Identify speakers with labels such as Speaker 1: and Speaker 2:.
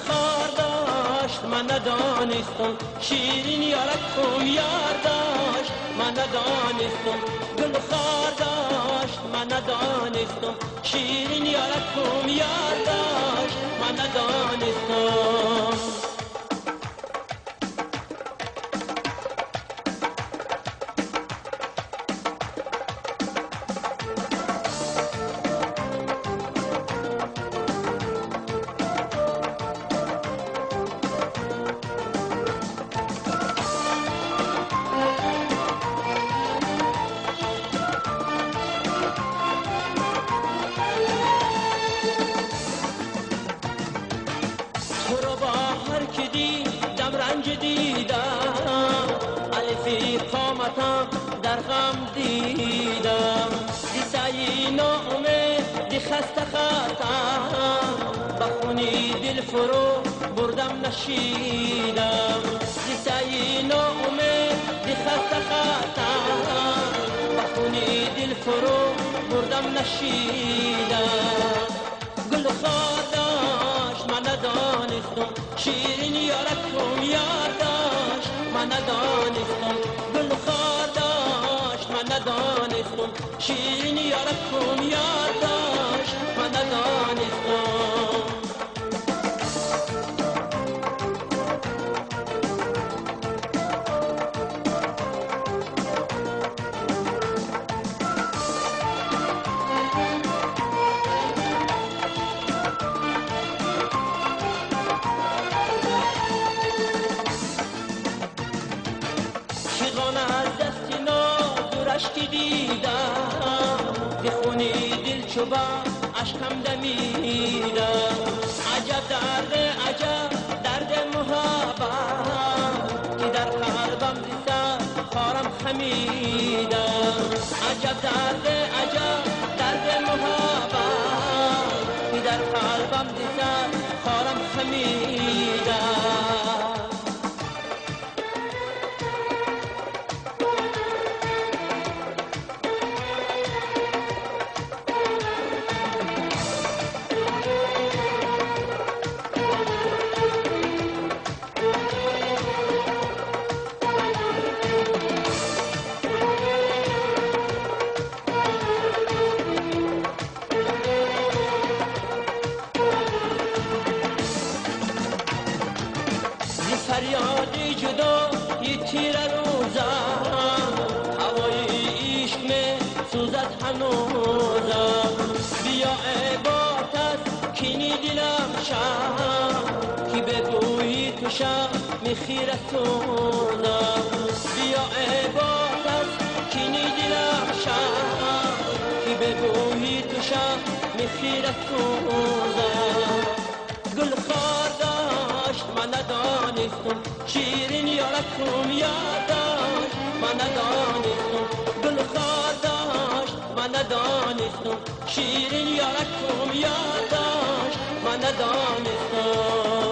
Speaker 1: خار داشت من ندانستم، شیرین یارکم یار داشت من ندانستم. گل خار داشت من ندانستم، شیرین یارکم یار داشت من ندانستم. تو رو با هر که دیدم رنج دیدم، الفی قامتم در غم دیدم. دی سعی ناامید دی خسته خستم، بخونی دل فرو بردم نشیدم. دی سعی ناامید دی خسته خستم، بخونی دل فرو بردم نشیدم. گل خار داشت من ندانستم، شیرین یارکم یار داشت من ندانستم. گل خار داشت من ندانستم، شیرین یارکم یار داشت من ندانستم. از دست نادرش که دیدم، بخونی دل چوبا عشقم دمیدم. عجب درد محبت که در قلبم دیسا خارم خمیدم. عجب درد محبت که در قلبم دیسا خارم خمیدم. فریاد جدا یه تیر روزم، هوای عشق می سوزد هنوزم. بیا عبارت از کینی دلم شم، که بگویی تو شم میخیره سوزم. بیا عبارت از کینی دلم شم، که بگویی تو شم میخیره سوزم. گل خار داشت من ندانستم، شیرین یارکم یار داشت من ندانستم. گل خار داشت من ندانستم، شیرین یارکم یار داشت من ندانستم.